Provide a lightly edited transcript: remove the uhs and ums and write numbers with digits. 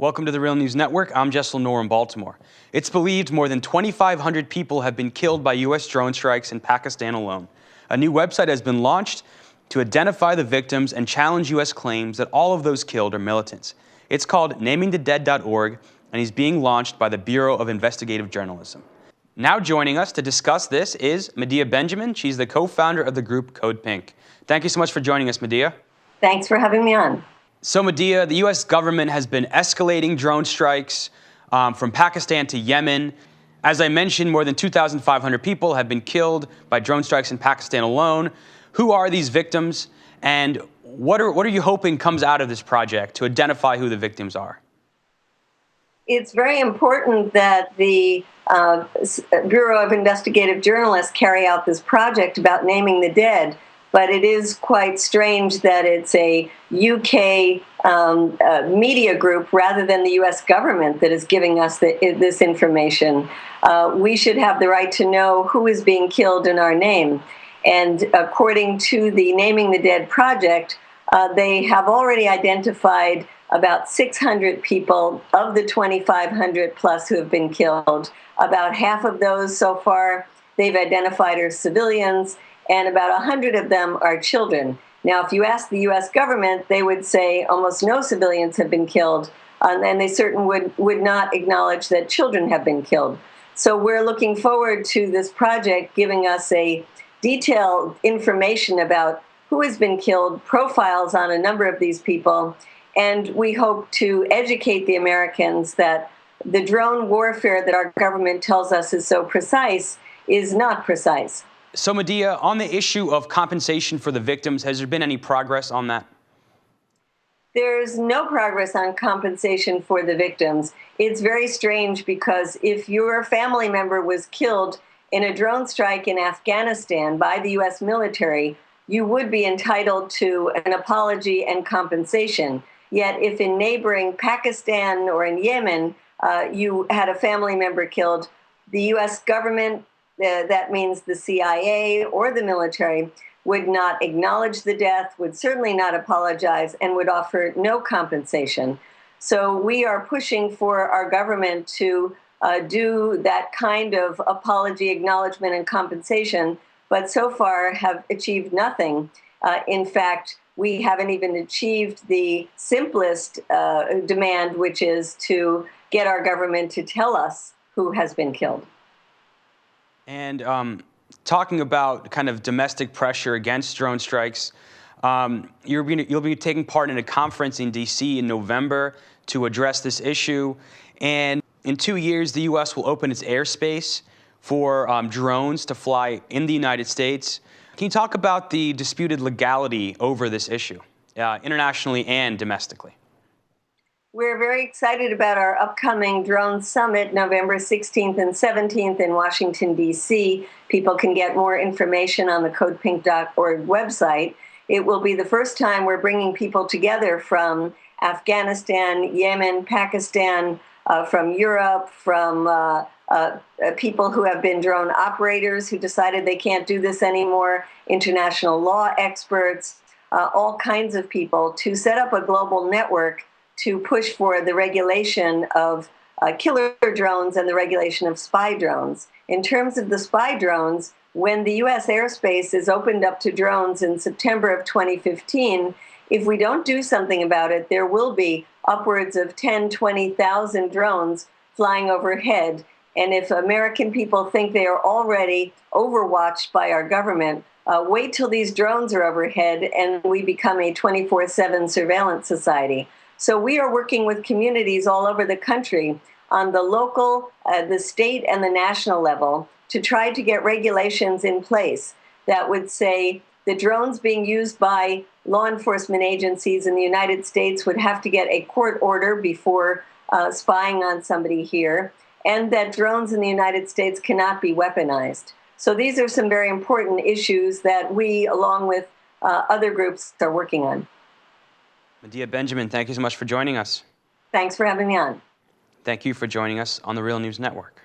Welcome to the Real News Network. I'm Jess Lenore in Baltimore. It's believed more than 2,500 people have been killed by U.S. drone strikes in Pakistan alone. A new website has been launched to identify the victims and challenge U.S. claims that all of those killed are militants. It's called namingthedead.org, and is being launched by the Bureau of Investigative Journalism. Now joining us to discuss this is Medea Benjamin. She's the co-founder of the group Code Pink. Thank you so much for joining us, Medea. Thanks for having me on. So, Medea, the U.S. government has been escalating drone strikes from Pakistan to Yemen. As I mentioned, more than 2,500 people have been killed by drone strikes in Pakistan alone. Who are these victims, and what are you hoping comes out of this project to identify who the victims are? It's very important that the Bureau of Investigative Journalists carry out this project about naming the dead, but it is quite strange that it's a UK media group rather than the US government that is giving us this information. We should have the right to know who is being killed in our name. And according to the Naming the Dead project, they have already identified about 600 people of the 2,500 plus who have been killed. About half of those so far they've identified as civilians, and about 100 of them are children. Now, if you ask the U.S. government, they would say almost no civilians have been killed, and they certainly would not acknowledge that children have been killed. So we're looking forward to this project giving us a detailed information about who has been killed, profiles on a number of these people, and we hope to educate the Americans that the drone warfare that our government tells us is so precise is not precise. So, Medea, on the issue of compensation for the victims, has there been any progress on that? There's no progress on compensation for the victims. It's very strange because if your family member was killed in a drone strike in Afghanistan by the U.S. military, you would be entitled to an apology and compensation. Yet if in neighboring Pakistan or in Yemen, you had a family member killed, the U.S. government, that means the CIA or the military, would not acknowledge the death, would certainly not apologize, and would offer no compensation. So we are pushing for our government to do that kind of apology, acknowledgement, and compensation, but so far have achieved nothing. In fact, we haven't even achieved the simplest demand, which is to get our government to tell us who has been killed. And talking about kind of domestic pressure against drone strikes, you'll be taking part in a conference in D.C. in November to address this issue. And in 2 years, the U.S. will open its airspace for drones to fly in the United States. Can you talk about the disputed legality over this issue, internationally and domestically? We're very excited about our upcoming drone summit, November 16th and 17th in Washington, D.C. People can get more information on the codepink.org website. It will be the first time we're bringing people together from Afghanistan, Yemen, Pakistan, from Europe, from people who have been drone operators who decided they can't do this anymore, international law experts, all kinds of people, to set up a global network to push for the regulation of killer drones and the regulation of spy drones. In terms of the spy drones, when the U.S. airspace is opened up to drones in September of 2015, if we don't do something about it, there will be upwards of 10,000, 20,000 drones flying overhead. And if American people think they are already overwatched by our government, wait till these drones are overhead and we become a 24/7 surveillance society. So we are working with communities all over the country on the local, the state, and the national level to try to get regulations in place that would say the drones being used by law enforcement agencies in the United States would have to get a court order before spying on somebody here, and that drones in the United States cannot be weaponized. So these are some very important issues that we, along with other groups, are working on. Medea Benjamin, thank you so much for joining us. Thanks for having me on. Thank you for joining us on the Real News Network.